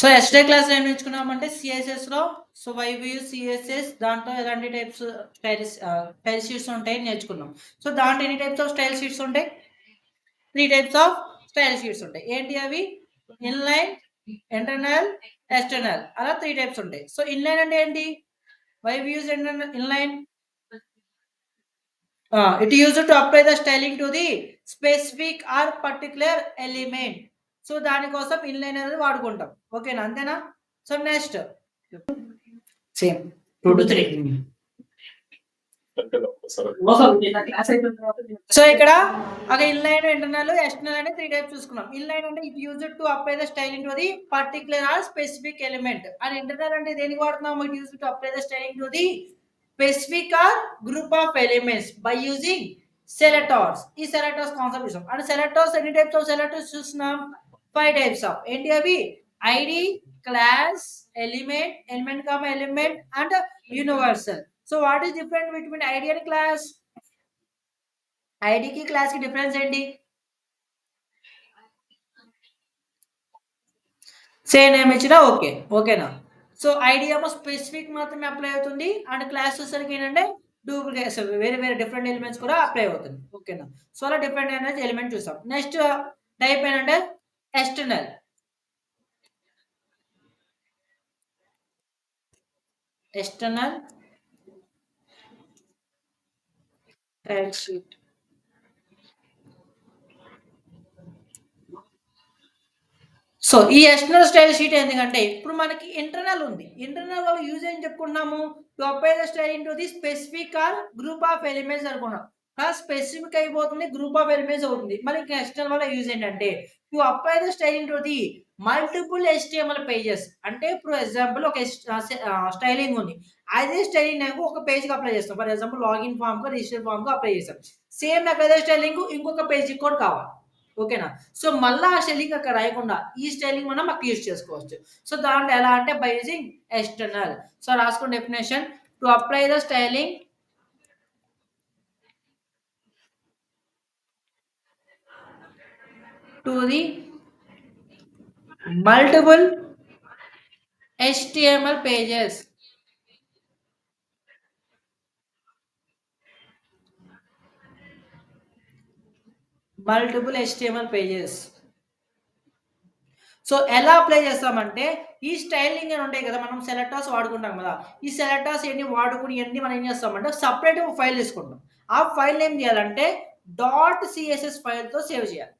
So ఎస్డే class ఏం నేర్చుకున్నామంటే సిఎస్ఎస్లో so వైవ్యూ CSS దాంట్లో ఎలాంటి టైప్స్ స్టైల్ షీట్స్ ఉంటాయి నేర్చుకున్నాం. సో దాంట్లో ఎన్ని టైప్స్ ఆఫ్ స్టైల్ షీట్స్ ఉంటాయి? 3 టైప్స్ ఆఫ్ స్టైల్ షీట్స్ ఉంటాయి. ఏంటి అవి? ఇన్లైన్, ఇంటర్నల్, ఎక్స్టర్నల్ అలా 3 టైప్స్ ఉంటాయి. సో ఇన్లైన్ అంటే ఏంటి? Why we use inline? It used to apply the styling to the specific or particular element. So దానికోసం inline అనేది వాడుకుంటాం. ఓకేనా? అంతేనా? So next same 2 to 3. So ఇక్కడ ఒక ఇన్లైన్, ఇంటర్నల్, ఎక్స్టర్నల్ అనే 3 టైప్స్ చూసుకున్నాం. ఇన్లైన్ అంటే it used to apply the styling to the particular or specific element. And internal అంటే దేనికి వాడుతున్నాం? It used to apply the styling to the specific or group of elements by using selectors. ఈ selectors concept చూసాం. And selectors ఎన్ని types of selectors చూస్తున్నాం? 5 types of. ఏంటి అవి? ID, class, element comma element and universal. So what is different between ID and class? ఐడికి class కి difference ఏంటి? Same name ఇచ్చినా ఓకే. ఓకేనా? సో ఐడి ఏమో స్పెసిఫిక్ మాత్రమే అప్లై అవుతుంది. అండ్ క్లాస్ వచ్చేసరికి ఏంటంటే డూప్లికేట్స్ వేరే వేరే డిఫరెంట్ ఎలిమెంట్స్ కూడా అప్లై అవుతుంది. ఓకేనా? సో అలా డిఫరెంట్ అనేది ఎలిమెంట్ చూసాం. నెక్స్ట్ టైప్ ఏంటంటే external. External type sheet. So ఈ ఎక్స్టర్నల్ స్టైల్ షీట్ ఎందుకంటే ఇప్పుడు మనకి ఇంటర్నల్ ఉంది. ఇంటర్నల్ వల్ల యూజ్ ఏం చెప్పుకున్నాము? To apply the style into the specific are group of elements అనుకున్నాం. స్పెసిఫిక్ అయిపోతుంది, గ్రూప్ ఆఫ్ ఎలిమెంట్స్ అవుతుంది. మరి ఎక్స్టర్నల్ వల్ల యూజ్ ఏంటంటే to apply the style into the multiple HTML pages. అంటే ఇప్పుడు ఎగ్జాంపుల్ ఒక స్టైలింగ్ ఉంది. అదే స్టైలింగ్ ఒక పేజ్ కి అప్లై చేస్తాం. ఫర్ ఎగ్జాంపుల్ లాగిన్ ఫామ్ కు రిజిస్టర్ ఫామ్ కు అప్లై చేస్తాం. సేమ్ నాకు అదే స్టైలింగ్ ఇంకొక పేజ్ కూడా కావాలి. ఓకేనా? సో మళ్ళా ఆ స్టైలింగ్ అక్కడ రాయకుండా ఈ స్టైలింగ్ మనం అక్కడ యూజ్ చేసుకోవచ్చు. సో దాంట్లో ఎలా అంటే బై యూజింగ్ ఎక్స్టర్నల్. సో రాసుకోండి definition. To apply the styling to the multiple HTML pages. Multiple HTML pages. So ఎలా అప్లై చేస్తామంటే ఈ స్టైలింగ్ అని ఉంటాయి కదా, మనం సెలెక్టర్స్ వాడుకుంటాం కదా. ఈ సెలెక్టర్స్ ఎన్ని వాడుకుని అన్ని మనం ఏం చేస్తామంటే సపరేట్ ఫైల్ తీసుకుంటాం. ఆ ఫైల్ ఏం చేయాలంటే .css ఫైల్తో సేవ్ చేయాలి.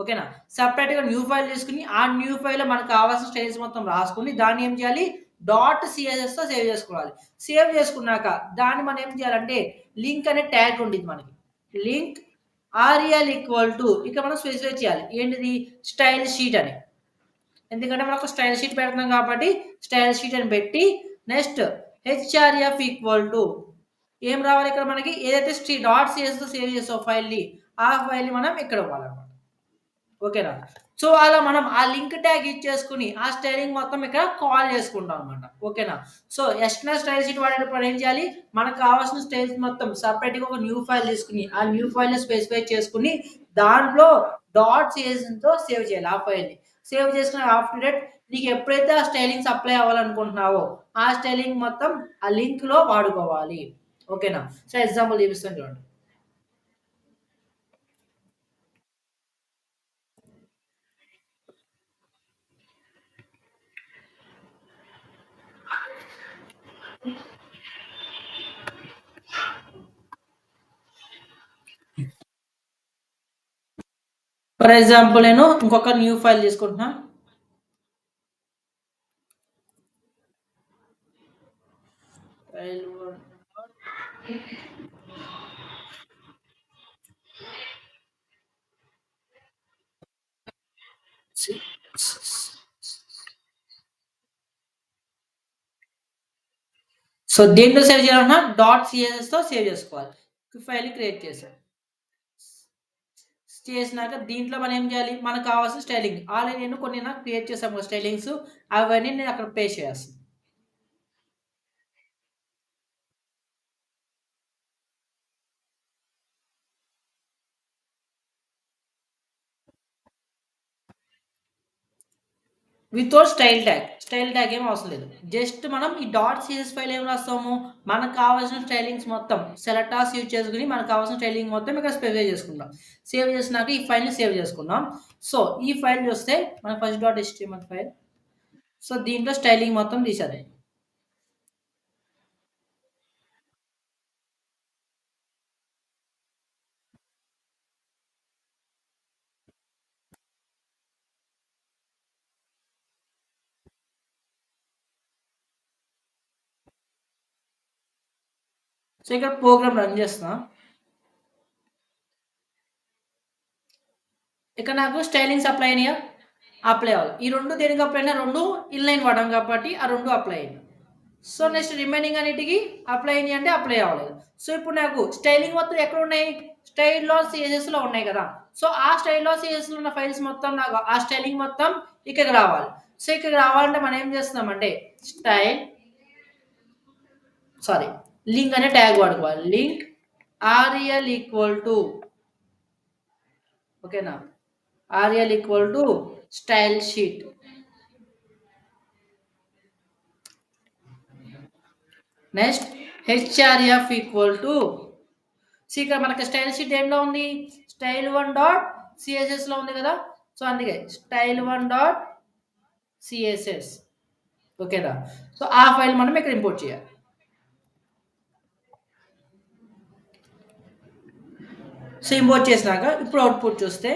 ఓకేనా? సెపరేట్‌గా న్యూ ఫైల్ తీసుకొని ఆ న్యూ ఫైల్‌లో మనకు కావాల్సిన స్టైల్స్ మొత్తం రాసుకొని దాన్ని ఏం చేయాలి? .cssతో సేవ్ చేసుకోవాలి. సేవ్ చేసుకున్నాక దాన్ని మనం ఏం చేయాలంటే లింక్ అనే ట్యాగ్ ఉండిద్ది మనకి. లింక్ ఆర్ఎల్ ఈక్వల్ టు ఇక్కడ మనం స్పెసిఫై చేయాలి. ఏంటిది? స్టైల్ షీట్ అని. ఎందుకంటే మనకు స్టైల్ షీట్ పెడుతున్నాం కాబట్టి స్టైల్ షీట్ అని పెట్టి నెక్స్ట్ హెచ్ఆర్ఎఫ్ ఈక్వల్ టు ఏం రావాలి ఇక్కడ మనకి? ఏదైతే .cssతో సేవ్ చేసామో ఫైల్‌ని ఆ ఫైల్‌ని మనం ఇక్కడ ఇవ్వాలన్నమాట. ఓకేనా? సో అలా మనం ఆ లింక్ ట్యాగ్ ఇచ్చేసుకొని ఆ స్టైలింగ్ మొత్తం ఇక్కడ కాల్ చేసుకుంటాం అనమాట. ఓకేనా? సో ఎక్స్టర్నల్ స్టైల్ షీట్ వాడేటప్పుడు ఏం చేయాలి? మనకు కావాల్సిన స్టైల్స్ మొత్తం సెపరేట్‌గా ఒక న్యూ ఫైల్ తీసుకొని ఆ న్యూ ఫైల్‌ని స్పెసిఫై చేసుకొని దాంట్లో .csతో సేవ్ చేయాలి ఆ ఫైల్‌ని. సేవ్ చేసుకున్న ఆఫ్టర్ దట్ నీకు ఎప్పుడైతే ఆ స్టైలింగ్స్ అప్లై అవ్వాలనుకుంటున్నావో ఆ స్టైలింగ్ మొత్తం ఆ లింక్‌లో వాడుకోవాలి. ఓకేనా? సో ఎగ్జాంపుల్ చూపిస్తాను చూడండి. ఫర్ ఎగ్జాంపుల్ నేను ఇంకొక న్యూ ఫైల్ తీసుకుంటున్నా. ఫైల్ సో దేంట్లో సేవ్ చేయాలన్నా .cssతో సేవ్ చేసుకోవాలి. ఫైల్ క్రియేట్ చేశాను. చేసినాక దీంట్లో మనం ఏం చేయాలి? మనకు కావాల్సిన స్టైలింగ్ ఆల్రెడీ నేను కొన్ని క్రియేట్ చేసాము స్టైలింగ్స్, అవన్నీ నేను అక్కడ పేస్ట్ చేస్తాను. వితౌట్ స్టైల్ ట్యాగ్ ఏం అవసరం లేదు. జస్ట్ మనం ఈ డాట్ సీఎస్ ఫైల్ ఏం రాస్తాము, మనకు కావాల్సిన స్టైలింగ్స్ మొత్తం సెలెక్టార్స్ యూజ్ చేసుకొని మనకు కావాల్సిన స్టైలింగ్ మొత్తం ఇక్కడ స్పెసిఫై చేసుకుంటాం. సేవ్ చేసినాక ఈ ఫైల్‌ని సేవ్ చేసుకున్నాం. సో, ఈ ఫైల్ చూస్తే మన first dot HTML file. So, దీంట్లో స్టైలింగ్ మొత్తం తీసేద్దాం. సో, ఇక్కడ ప్రోగ్రామ్ రన్ చేస్తున్నా. ఇక్కడ నాకు స్టైలింగ్స్ అప్లై అయినాయా? అప్లై అవ్వాలి. ఈ 2 దేనికి అప్లై అయినాయి? 2 ఇన్‌లైన్ వాడాం కాబట్టి ఆ 2 అప్లై అయినాయి. సో, నెక్స్ట్ రిమైనింగ్ అన్నిటికి అప్లై అయినాయి అంటే అప్లై అవ్వలేదు. సో, ఇప్పుడు నాకు స్టైలింగ్ మొత్తం ఎక్కడున్నాయి? స్టైల్‌లో, సీఎస్ఎస్‌లో ఉన్నాయి కదా! సో, ఆ స్టైల్‌లో, సీఎస్ఎస్‌లో ఉన్న ఫైల్స్ మొత్తం నాకు ఆ స్టైలింగ్ మొత్తం ఇక్కడికి రావాలి. సో, ఇక్కడికి రావాలంటే మనం ఏం చేస్తున్నామంటే స్టైల్ సారీ లింక్ అనే ట్యాగ్ వాడుకోవాలి. లింక్ ఆర్ఎల్ ఈక్వల్ టు ఓకేనా? Rel equal to style sheet. Next href equal to ఇక్కడ మనకి స్టైల్ షీట్ దేంట్లో ఉంది? స్టైల్ వన్ డాట్ సిఎస్ఎస్లో ఉంది కదా! సో, అందుకే స్టైల్ వన్ డాట్ సిఎస్ఎస్ ఓకేనా? సో, ఆ ఫైల్ మనం ఇక్కడ ఇంపోర్ట్ చేయాలి. సో, ఇంపోర్ట్ చేసినాక ఇప్పుడు అవుట్‌పుట్ చూస్తే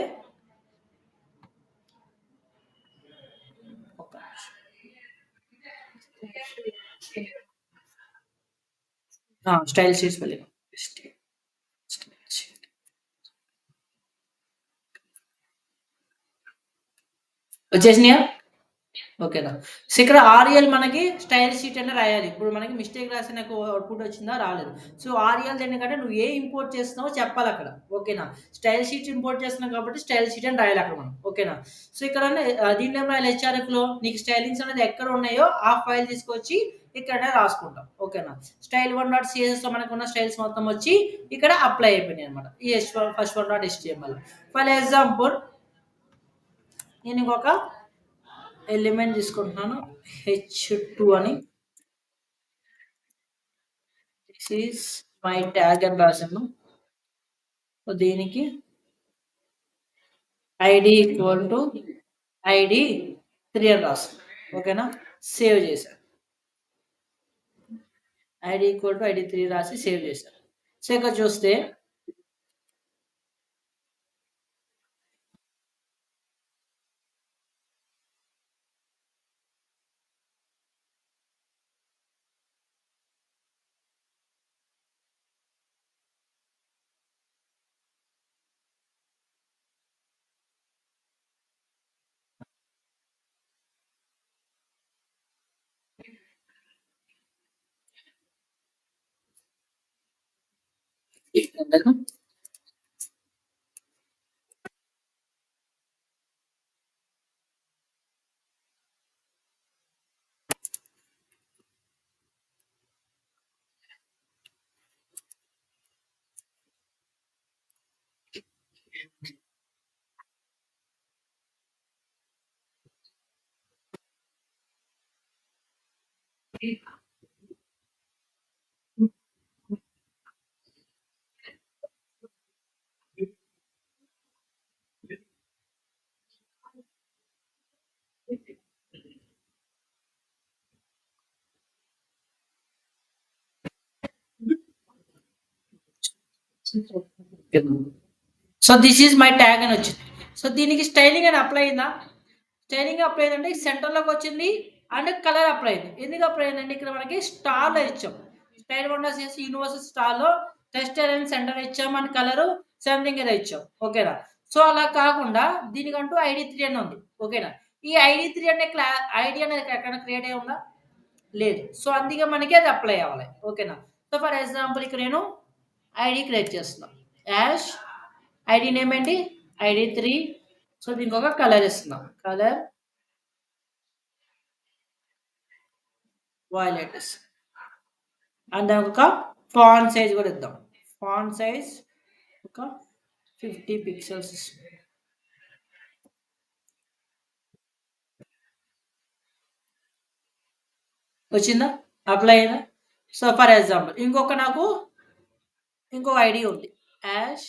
ఒక్క స్టైల్ షీట్స్ వెళ్ళినాం. స్టైల్ షీట్ వచ్చేసినాయా? ఓకేనా. సో, ఇక్కడ ఆర్ఎల్ మనకి స్టైల్ షీట్ అనే రాయాలి. ఇప్పుడు మనకి మిస్టేక్ రాస్తే నాకు అవుట్‌పుట్ వచ్చిందా? రాలేదు. సో, ఆర్ఎల్ దేనికంటే నువ్వు ఏ ఇంపోర్ట్ చేస్తున్నావో చెప్పాలక్కడ. ఓకేనా. స్టైల్ షీట్ ఇంపోర్ట్ చేస్తున్నాం కాబట్టి స్టైల్ షీట్ అని రాయాలక్కడ మనం. ఓకేనా. సో, ఇక్కడ దీంట్లో ఏం రాయాలి హెచ్ఆర్ఎఫ్‌లో నీకు స్టైలింగ్స్ అనేది ఎక్కడ ఉన్నాయో ఆ ఫైల్ తీసుకొచ్చి ఇక్కడ రాసుకుంటాం. ఓకేనా. స్టైల్ వన్ డాట్ సిఎస్ఎస్‌లో మనకున్న స్టైల్స్ మొత్తం వచ్చి ఇక్కడ అప్లై అయిపోయినాయి అన్నమాట. ఈ first one dot HTML. For example నేను ఇంకొక ఎలిమెంట్ తీసుకుంటున్నాను. H2 అని. దిస్ ఈస్ మై ట్యాగ్ అని రాసాను. సో, దీనికి ఐడి ఈక్వల్ టు ఐడి 3 అని రాసాను. ఓకేనా. సేవ్ చేశాను. ఐడి ఈక్వల్ టు ఐడి 3 రాసి సేవ్ చేశాను. సో, ఇక్కడ చూస్తే so, this is my tag అని వచ్చింది. సో, దీనికి స్టైలింగ్ అని అప్లై అయిందా? స్టైలింగ్ అప్లై అయిందంటే సెంటర్‌లోకి వచ్చింది అండ్ కలర్ అప్లై అయింది. ఎందుకు అప్లై అయిందంటే ఇక్కడ మనకి స్టార్‌లో ఇచ్చాం. స్టైల్ వండర్స్ చేసి యూనివర్సల్ స్టార్‌లో టెక్స్చర్ అండ్ సెంటర్ ఇచ్చాం అండ్ కలరు సంథింగ్ ఏదో ఇచ్చాం. ఓకేనా. సో, అలా కాకుండా దీనికంటూ ఐడీ 3 అని ఉంది. ఓకేనా. ఈ ఐడీ 3 అనే ఐడీ అనేది ఎక్కడైనా క్రియేట్ అయ్యి ఉందా? లేదు. సో, అందుకే మనకి అది అప్లై అవ్వాలి. ఓకేనా. సో, ఫర్ ఎగ్జాంపుల్ ఇక్కడ నేను ఐడీ క్రియేట్ చేస్తున్నా. యాష్ ఐడీ నేమ్ ఏంటి? ఐడీ 3. సో, దీనికొక కలర్ ఇస్తున్నాం. కలర్ వాయిలెట్ అండ్ దానికొక ఫాంట్ సైజ్ కూడా ఇద్దాం. ఫాంట్ సైజ్ ఒక 50 పిక్సెల్స్. వచ్చిందా? అప్లై అయిందా? సో, ఫర్ ఎగ్జాంపుల్ ఇంకొక ఐడి ఉంది. Hash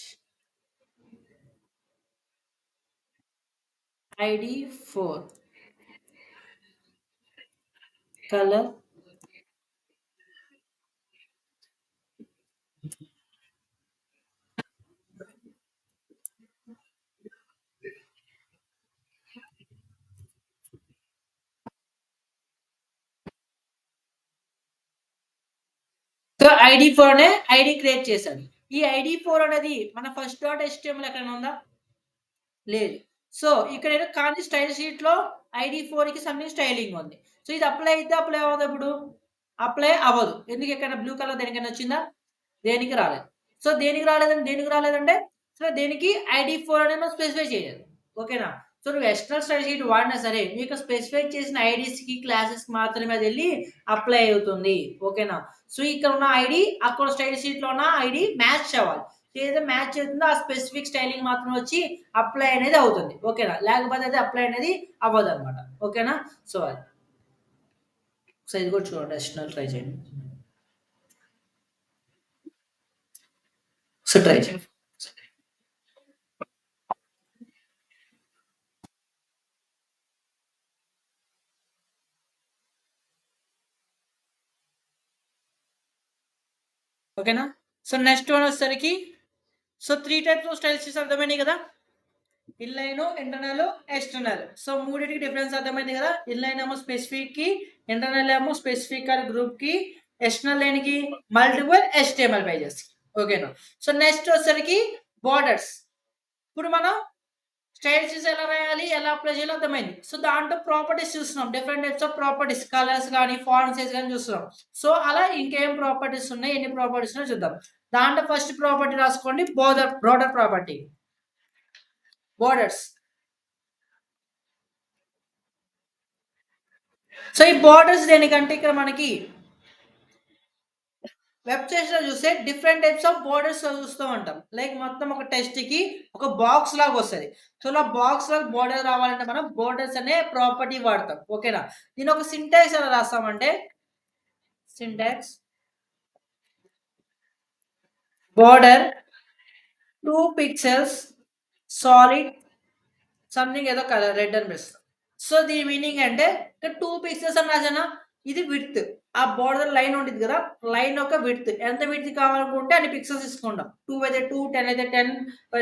ID 4 colour so, ID 4 అనే ఐడీ క్రియేట్ చేశాను. ఈ ఐడీ 4 అనేది మన ఫస్ట్ డాట్ HTML ఎక్కడైనా ఉందా? లేదు. సో, ఇక్కడేదో కానీ స్టైల్ షీట్‌లో ఐడీ 4కి సంబంధించి స్టైలింగ్ ఉంది. సో, ఇది అప్లై అయిద్దా? అప్లై అవ్వదా ఇప్పుడు? అప్లై అవ్వదు. ఎందుకు ఎక్కడైనా బ్లూ కలర్ దేనికైనా వచ్చిందా? దేనికి రాలేదు. సో, దేనికి రాలేదంటే సో, దేనికి ఐడీ 4 అనేది మనం స్పెసిఫై చేయాలి. ఓకేనా? సో, నువ్వు ఎక్స్టర్నల్ స్టడీ షీట్ వాడినా సరే మీకు స్పెసిఫై చేసిన ఐడీస్‌కి, క్లాసెస్‌కి మాత్రమే అదెళ్లి అప్లై అవుతుంది. ఓకేనా? సో, ఇక్కడ ఉన్న ఐడీ అక్కడ స్టడీ షీట్‌లో ఉన్న ఐడీ మ్యాచ్ అవ్వాలి. ఏదైతే మ్యాచ్ అవుతుందో ఆ స్పెసిఫిక్ స్టైలింగ్ మాత్రం వచ్చి అప్లై అనేది అవుతుంది. ఓకేనా? లేకపోతే అయితే అప్లై అనేది అవ్వదన్నమాట. ఓకేనా? సో, అది. సో, ఇది కూడా చూడండి. ఎక్స్టర్నల్ ట్రై చేయండి. సో, ట్రై చేయండి. ఓకేనా? సో, నెక్స్ట్ వన్ వచ్చేసరికి so, 3 types of style sheets అర్థమైనాయి కదా! Inline, internal, external. సో, మూడిటికి డిఫరెన్స్ అర్థమైంది కదా! ఇన్‌లైన్ ఏమో స్పెసిఫిక్‌కి, ఇంటర్నల్ ఏమో స్పెసిఫిక్ ఆర్ గ్రూప్‌కి, ఎక్స్‌టర్నల్ దేనికి మల్టిపుల్ HTML పేజెస్‌కి. ఓకేనా? సో, నెక్స్ట్ వచ్చేసరికి బోర్డర్స్. ఇప్పుడు మనం స్టైల్ షీట్స్ ఎలా రాయాలి? ఎలా అప్లై చేయాలో అర్థమైంది. సో, దాంట్లో ప్రాపర్టీస్ చూస్తున్నాం. Different types of properties colours గాని, ఫాంట్ సైజ్ గాని చూస్తున్నాం. సో, అలా ఇంకేం ప్రాపర్టీస్ ఉన్నాయి? ఎన్ని ప్రాపర్టీస్ ఉన్నాయో చూద్దాం. దాంట్లో ఫస్ట్ ప్రాపర్టీ రాసుకోండి. Border property. బోర్డర్స్. సో, ఈ బోర్డర్స్ దేనికంటే ఇక్కడ మనకి వెబ్‌సైట్స్‌లో చూస్తే డిఫరెంట్ టైప్స్ ఆఫ్ బోర్డర్స్ చూస్తూ ఉంటాం. లైక్ మొత్తం ఒక టెక్స్ట్‌కి ఒక బాక్స్ లాగా వస్తది. సో, ఇలా బాక్స్ లాగా బోర్డర్ రావాలంటే మనం బోర్డర్స్ అనే ప్రాపర్టీ వాడతాం. ఓకేనా? దీని ఒక సింటాక్స్ ఎలా రాస్తామంటే syntax border 2 pixels solid something ఏదో కలర్ రెడ్ అనిపిస్తుంది. సో, దీని మీనింగ్ అంటే ఇక్కడ 2 పిక్సెల్స్ అని రాసానా? ఇది విడ్త్. ఆ బోర్డర్ లైన్ ఉండిద్ది గదా! లైన్ యొక్క విడ్త్. ఎంత విడ్త్ కావాలనుకుంటే అన్ని పిక్సెల్స్ తీసుకుంటాం. 2 అయితే 2, 10 అయితే 10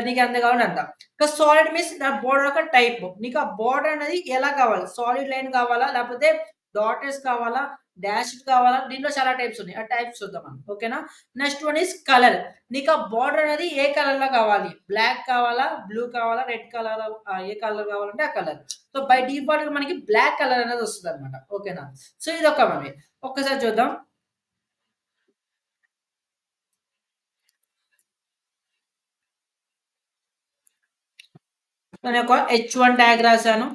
నీకు ఎంత కావాలంటే అంత. ఇక సాలిడ్ మీన్స్ దాని బోర్డర్ యొక్క టైప్. నీకు ఆ బోర్డర్ అనేది ఎలా కావాలి? సాలిడ్ లైన్ కావాలా? లేకపోతే డాటెడ్స్ కావాలా? డాష్డ్ కావాలా? దీంట్లో చాలా టైప్స్ ఉన్నాయి. ఆ టైప్స్ చూద్దాం మనం. ఓకేనా? Next one is colour. నీకు ఆ బోర్డర్ అనేది ఏ కలర్‌లో కావాలి? బ్లాక్ కావాలా? బ్లూ కావాలా? రెడ్ కలరా? ఏ కలర్ కావాలంటే ఆ కలర్. సో, బై డిఫాల్ట్‌గా మనకి బ్లాక్ కలర్ అనేది వస్తదన్నమాట. ఓకేనా? సో, ఇదొక వే. ఒక్కసారి చూద్దాం. నేను ఒక H1 ట్యాగ్ రాసాను.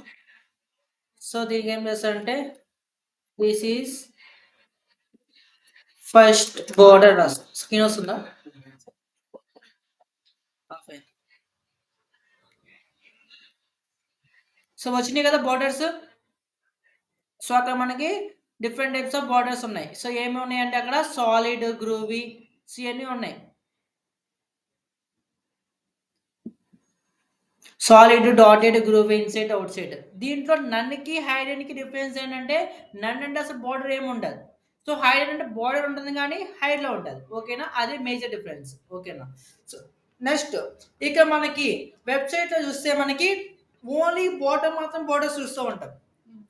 సో, దీనికి ఏం చేస్తానంటే దిస్ ఈజ్ ఫస్ట్ బోర్డర్ రాస్తాను. స్క్రీన్ వస్తుందా? ఓకే. సో, వచ్చినాయి కదా బోర్డర్స్. సో, అక్కడ మనకి డిఫరెంట్ టైప్స్ ఆఫ్ బోర్డర్స్ ఉన్నాయి. సో, ఏమి ఉన్నాయంటే అక్కడ సాలిడ్, గ్రూవీ సో, ఇయన్నీ ఉన్నాయి. Solid, dotted, groove inside, out side. దీంట్లో నన్‌కి, హైడెన్‌కి డిఫరెన్స్ ఏంటంటే నన్ అంటే అసలు బోర్డర్ ఏమి ఉండదు. సో, హైడెన్ అంటే బోర్డర్ ఉంటుంది గానీ హైడ్‌లో ఉంటది. ఓకేనా? అది మేజర్ డిఫరెన్స్. ఓకేనా? సో, నెక్స్ట్ ఇక మనకి వెబ్‌సైట్‌లో చూస్తే మనకి ఓన్లీ బాటమ్ మాత్రం బోర్డర్స్ చూస్తూ ఉంటాం.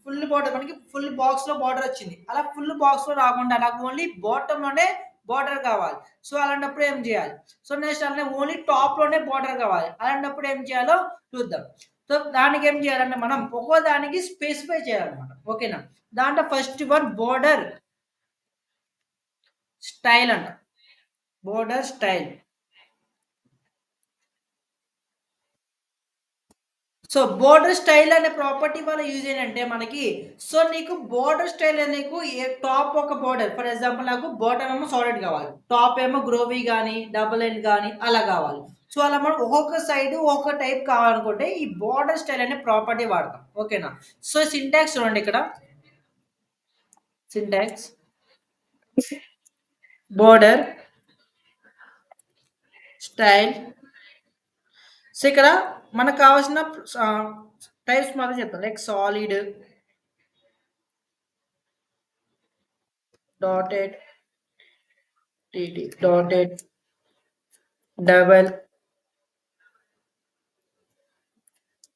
ఫుల్ బోర్డర్ మనకి ఫుల్ బాక్స్‌లో బోర్డర్ వచ్చింది. అలా ఫుల్ బాక్స్‌లో రాకుండా నాకు ఓన్లీ బాటమ్‌లోనే బోర్డర్ కావాలి. సో, అలాంటప్పుడు ఏం చేయాలి? సో, నెక్స్ట్ అట్లనే ఓన్లీ టాప్‌లోనే బోర్డర్ కావాలి. అలాంటప్పుడు ఏం చేయాలో చూద్దాం. సో, దానికి ఏం చేయాలంటే మనం ఒక్కో దానికి స్పెసిఫై చేయాలన్నమాట. ఓకేనా? దాంట్లో ఫస్ట్ వన్ బోర్డర్ స్టైల్ అంట. Border style. So, border style అనే ప్రాపర్టీ వల్ల యూజ్ ఏంటంటే మనకి సో, నీకు బోర్డర్ స్టైల్ నీకు టాప్ ఒక బోర్డర్ ఫర్ ఎగ్జాంపుల్ నాకు బాటమ్ ఏమో సాలిడ్ కావాలి. టాప్ ఏమో గ్రోవీ గాని, డబుల్ ఎండ్ గాని అలా కావాలి. సో, అలా మనం ఒక్కొక్క సైడ్ ఒక్కొక్క టైప్ కావాలనుకుంటే ఈ బోర్డర్ స్టైల్ అనే ప్రాపర్టీ వాడతాం. ఓకేనా? సో, సింటాక్స్ చూడండి ఇక్కడ. Syntax, border, style. సో ఇక్కడ మనకు కావాల్సిన టైప్స్ మాత్రం చెప్తాను. Like solid, dotted, TT, dotted, double,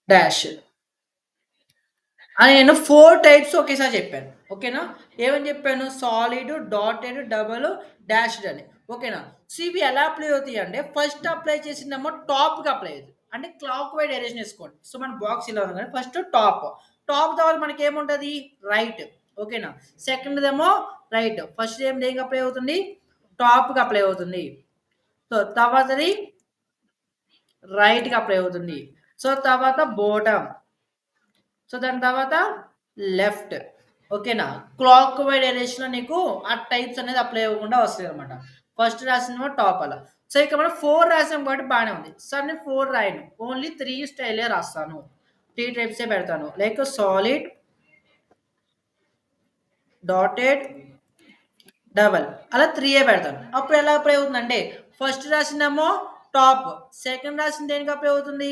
dash అని నేను 4 టైప్స్ ఒకేసారి చెప్పాను. ఓకేనా? ఏమని చెప్పాను? సాలిడ్, డాటెడ్, డబల్, డాష్డ్ అని. ఓకేనా? సో ఇవి ఎలా అప్లై అవుతాయి అంటే ఫస్ట్ అప్లై చేసిందేమో టాప్‌కి అప్లై అవుతుంది. అంటే క్లాక్ వైస్ డైరెక్షన్ ఏసుకోండి. సో మన బాక్స్ ఇలా ఉంది కదా! First top. టాప్ తర్వాత మనకేముంటది? రైట్. ఓకేనా? సెకండ్‌దేమో రైట్. ఫస్ట్ ఏం దేనికి అప్లై అవుతుంది? టాప్‌కి అప్లై అవుతుంది. సో తర్వాతది రైట్‌కి అప్లై అవుతుంది. సో తర్వాత బాటమ్. సో దాని తర్వాత లెఫ్ట్. ఓకేనా? క్లాక్ వైస్ డైరెక్షన్‌లో నీకు ఆ టైప్స్ అనేది అప్లై అవ్వకుండా వస్తాయన్నమాట. ఫస్ట్ రాసిందేమో టాప్ అలా. సో ఇక్కడ మనం 4 రాసాం కాబట్టి బానే ఉంది. సార్ నేను 4 రాయను. ఓన్లీ 3 స్టైలే రాస్తాను. 3 టైప్సే పెడతాను. లైక్ సాలిడ్, డాటెడ్, డబల్ అలా 3 పెడతాను. అప్పుడు ఎలా అప్లై అవుతుందంటే ఫస్ట్ రాసిందేమో టాప్. సెకండ్ రాసింది దేనికి అప్లై అవుతుంది?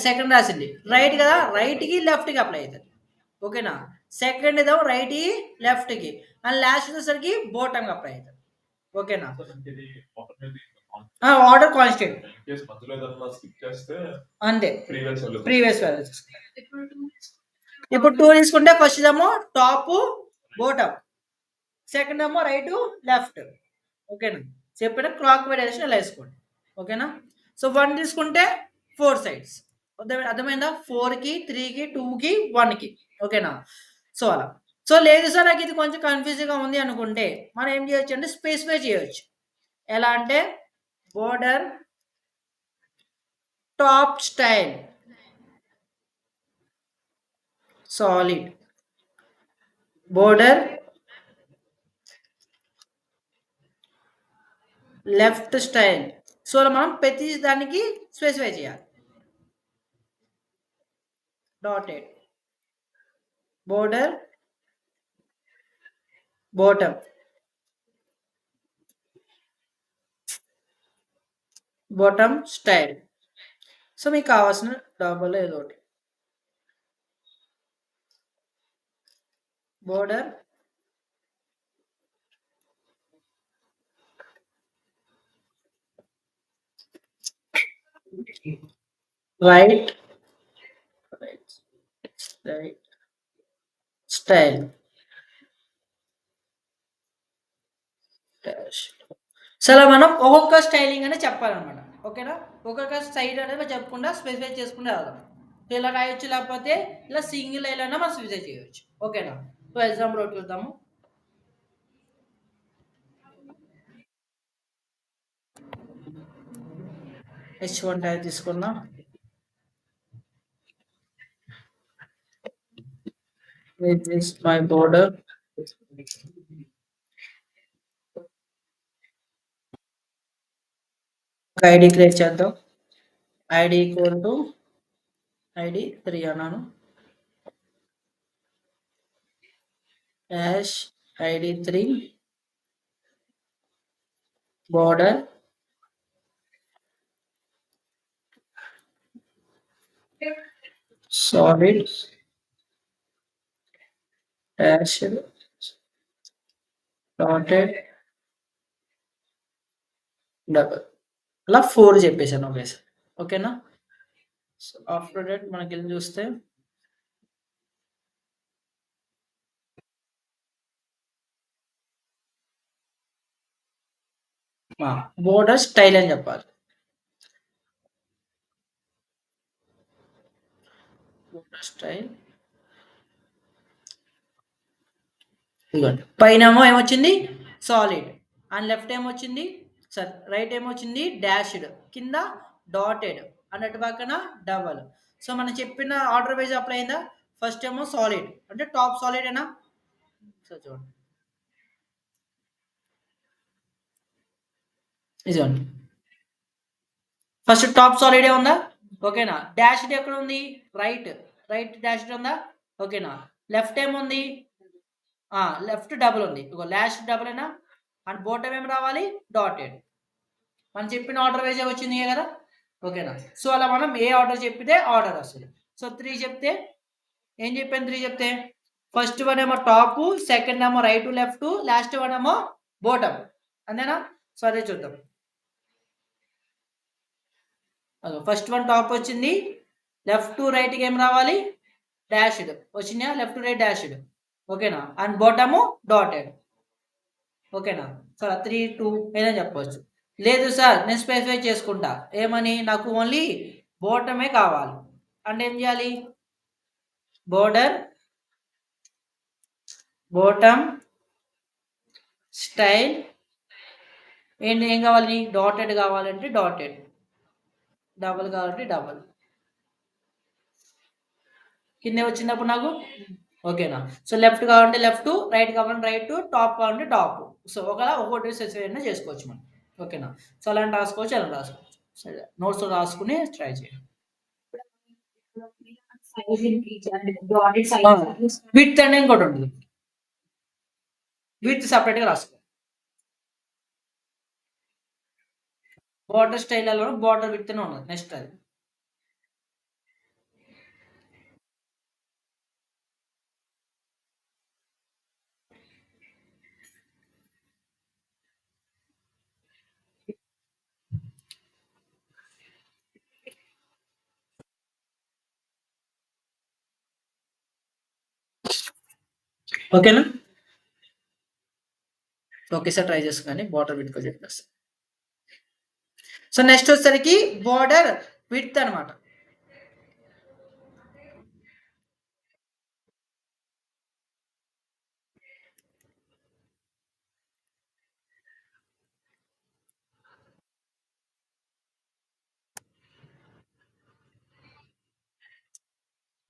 సెకండ్ రాసింది రైట్ కదా! రైట్‌కి, లెఫ్ట్‌కి అప్లై అయితది. ఓకేనా? సెకండ్ ఏమో రైట్‌కి, లెఫ్ట్‌కి అండ్ లాస్ట్ వచ్చేసరికి బాటమ్‌కి అప్లై అయితది. ఓకేనా? Order constant. అంతే. Previous values. ఇప్పుడు 2 తీసుకుంటే ఫస్ట్ ఏమో టాప్, బాటమ్. సెకండ్ ఏమో రైట్, లెఫ్ట్. ఓకేనా? చెప్పిన క్లాక్ వైస్ డైరెక్షన్ ఇలా వేసుకోండి. ఓకేనా? సో 1 తీసుకుంటే 4 సైడ్స్. అర్థమైందా? 4కి, 3కి, 2కి, 1కి. ఓకేనా? సో అలా. సో లేదు సార్ నాకు ఇది కొంచెం కన్‌ఫ్యూజింగ్‌గా ఉంది అనుకుంటే మనం ఏం చేయొచ్చు అంటే స్పెసిఫై చేయొచ్చు. ఎలా అంటే border, top style, solid, border, left style. So మనం ప్రతి దానికి స్పెసిఫై చేయాలి. Dotted, border, bottom, bottom style. So మీకు కావాల్సిన డబల్ ఏదో ఒకటి. Border, right, right style, dash. So అలా మనం ఒక్కొక్క స్టైలింగ్ అనేది చెప్పాలన్నమాట. ఓకేనా? ఒక్కొక్క సైడ్ అనేది చెప్పకుండా స్పెసిఫై చేసుకుంటూ వెళ్దాం. ఇలా రాయొచ్చు, లేకపోతే ఇలా సింగిల్ లైన్ అయినా మనం స్పెసిఫై చేయొచ్చు. ఓకేనా? సో ఎగ్జాంపుల్ ఒకటి చూద్దాము. H1 ట్యాగ్ తీసుకుందాం. This is my border. ID create చేద్దాం. ఐడి ఈక్వల్ టు ఐడి 3 అన్నాను. Dash ID 3 border solid dash dotted double అలా 4 చెప్పేసాను ఒకేసారి. ఓకేనా? సో ఆఫ్టర్ దట్ మనకెళ్ళి చూస్తే బోర్డర్ స్టైల్ అని చెప్పాలి. బోర్డర్ స్టైల్ ఇదిగోండి. పైనేమో ఏమొచ్చింది? సాలిడ్. అండ్ లెఫ్ట్ ఏమొచ్చింది? సారీ రైట్ ఏమొచ్చింది? డాష్డ్. కింద డాటెడ్. అండ్ అటు పక్కన డబల్. సో మనం చెప్పిన ఆర్డర్ వైజ్ అప్లై అయిందా? ఫస్ట్ ఏమో సాలిడ్. అంటే టాప్ సాలిడేనా? సో చూడండి. ఇదిగోండి. ఫస్ట్ టాప్ సాలిడే ఉందా? ఓకేనా? డాష్డ్ ఎక్కడ ఉంది? రైట్. రైట్ డాష్డ్ ఉందా? ఓకేనా? లెఫ్ట్ ఏముంది? లెఫ్ట్ డబుల్ ఉంది. ఇగో లాస్ట్ డబులేనా? అండ్ బాటమ్ ఏం రావాలి? డాటెడ్. మనం చెప్పిన ఆర్డర్ వైజే వచ్చింది కదా! ఓకేనా? సో, అలా మనం ఏ ఆర్డర్ చెప్పితే ఆర్డర్ వస్తది. సో, 3 చెప్తే ఏం చెప్పాను 3 చెప్తే? ఫస్ట్ వన్ ఏమో టాపు, సెకండ్ ఏమో రైటు, లెఫ్టు, లాస్ట్ వన్ ఏమో బాటమ్. అంతేనా? సో, అదే చూద్దాం. ఫస్ట్ వన్ టాప్ వచ్చింది. లెఫ్ట్ టు రైట్‌కి ఏం రావాలి? డాష్‌డ్ వచ్చిందా? Left to right dashed. ఓకేనా? And bottom dotted. ఓకేనా? సో, 3, 2 ఏదైనా చెప్పొచ్చు. లేదు సార్ నేను స్పెసిఫై చేసుకుంటా. ఏమని? నాకు ఓన్లీ బాటమే కావాలి. అంటే ఏం చేయాలి? బోర్డర్, బాటమ్, స్టైల్ ఏంటి ఏం కావాలి? డాటెడ్ కావాలంటే డాటెడ్. డబుల్ కావాలంటే డబుల్. కింద వచ్చినప్పుడు నాకు ఓకేనా? సో, లెఫ్ట్ కావాలంటే లెఫ్ట్, రైట్ కావాలంటే రైట్, టాప్ కావాలంటే టాప్. సో, ఒక్కొక్కటి స్పెసిఫై అయినా చేసుకోవచ్చు మనం. ఓకేనా? సో, అలాంటి రాసుకోవచ్చు, అలా రాసుకోవచ్చు. సరే నోట్స్‌లో రాసుకొని ట్రై చేయండి. విడ్త్ అని ఇంకోటి ఉంటుంది. విడ్త్ సెపరేట్‌గా రాసుకో. బోర్డర్ స్టైల్‌లో బోర్డర్ విడ్త్ అని ఉన్నది. నెక్స్ట్ అది. ఓకేనా? ఒకేసారి ట్రై చేసుకోండి. బోర్డర్ విడ్త్ కూడా చెప్పేస్తా. సో, నెక్స్ట్ వచ్చేసరికి బోర్డర్ విడ్త్ అనమాట.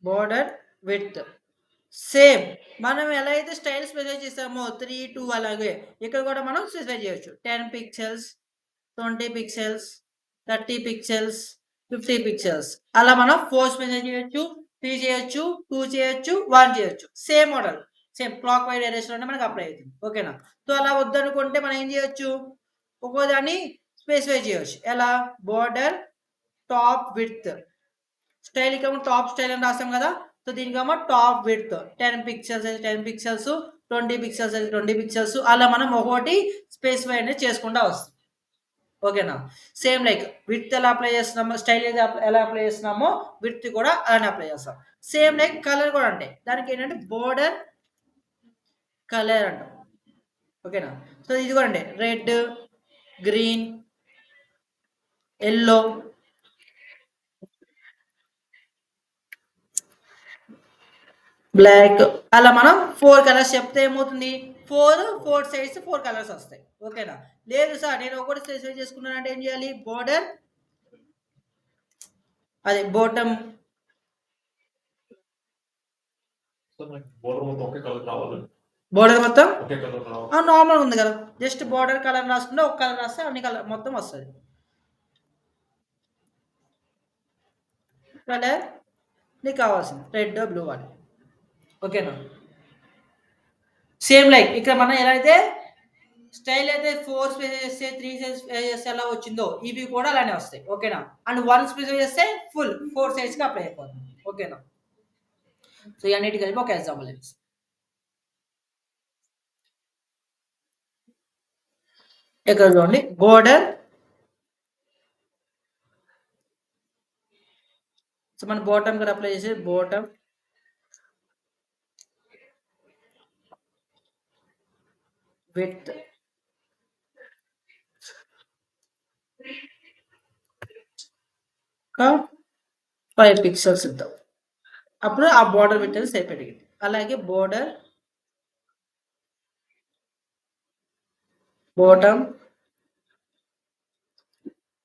Border width. సేమ్ మనం ఎలా అయితే స్టైల్ స్పెసిఫై చేసామో 3, 2 అలాగే ఇక్కడ కూడా మనం స్పెసిఫై చేయొచ్చు. 10 పిక్సెల్స్, 20 పిక్సెల్స్, 30 పిక్సెల్స్, 50 పిక్సెల్స్ అలా మనం 4 స్పెసిఫై చేయొచ్చు, 3 చేయొచ్చు, 2 చేయొచ్చు, 1 చేయొచ్చు. Same model. Same clockwise డైరెక్షన్‌లోనే మనకు అప్లై అవుతుంది. ఓకేనా? సో, అలా వద్దనుకుంటే మనం ఏం చేయొచ్చు? ఒక్కో దాన్ని స్పెసిఫై చేయొచ్చు. ఎలా? Border top width. స్టైల్‌కేమో టాప్ స్టైల్ అని రాసాం కదా! సో, దీనికేమో టాప్ విడ్త్ 10 పిక్సెల్స్ అయితే 10 పిక్సెల్స్, 20 పిక్సెల్స్ అయితే 20 పిక్సెల్స్ అలా మనం ఒక్కోటి స్పెసిఫై అనేది చేసుకుంటా వస్తాం. ఓకేనా? సేమ్ లైక్ విడ్త్ ఎలా అప్లై చేస్తున్నామో, స్టైల్ ఎలా అప్లై చేస్తున్నామో విడ్త్ కూడా అలానే అప్లై చేస్తాం. సేమ్ లైక్ కలర్ కూడా అంతే. దానికేంటంటే బోర్డర్ కలర్ అంటాం. ఓకేనా? సో, ఇది కూడా అంతే. రెడ్, గ్రీన్, యెల్లో, బ్లాక్ అలా మనం 4 కలర్స్ చెప్తే ఏమవుతుంది? 4 సైడ్స్ 4 కలర్స్ వస్తాయి. ఓకేనా? లేదు సార్ నేను ఒకటి స్పెసిఫై చేసుకున్నానంటే ఏం చేయాలి? బోర్డర్ అదే బాటమ్ బోర్డర్ మొత్తం నార్మల్ ఉంది కదా! జస్ట్ బోర్డర్ కలర్ రాసుకుంటే ఒక కలర్ రాస్తే అన్ని కలర్ మొత్తం వస్తది. కలర్ నీకు కావాల్సింది రెడ్, బ్లూ అని. ఓకేనా? సేమ్ లైక్ ఇక్కడ మనం ఎలా అయితే స్టైల్ అయితే 4 స్పెసిఫై చేస్తే 3 స్పెసిఫై చేస్తే ఎలా వచ్చిందో ఇవి కూడా అలానే వస్తాయి. ఓకేనా? అండ్ 1 స్పెసిఫై చేస్తే ఫుల్ 4 సైడ్స్‌కి అప్లై అయిపోతుంది. ఓకేనా? సో, ఇవన్నిటి కలిపి ఒక ఎగ్జాంపుల్ ఇది. ఇక్కడ చూడండి బోర్డర్ సో, మనం బాటమ్ కూడా అప్లై చేసి బాటమ్ విడ్త్ 5 పిక్సెల్స్ ఇద్దాం. అప్పుడు ఆ బోర్డర్ విడ్త్ అనేది సేమ్ పెరిగింది. అలాగే బోర్డర్ బాటమ్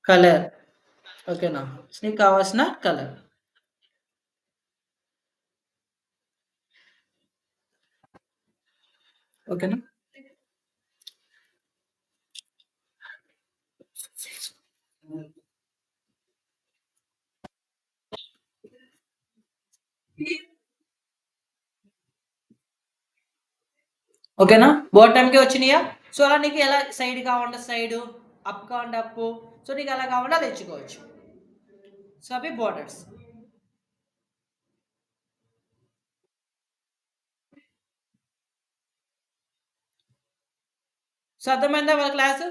కలర్ ఓకేనా? నీకు కావాల్సిన కలర్. ఓకేనా? ఓకేనా? బాటమ్‌కే వచ్చినియా? సో, అలా నీకు ఎలా సైడ్ కావాలంటే సైడు, అప్ కావాలంటే అప్పు. సో, నీకు ఎలా కావాలంటే అలా ఎంచుకోవచ్చు. సో, అవి బోర్డర్స్. సో, అర్థమైందా వాళ్ళ క్లాసు?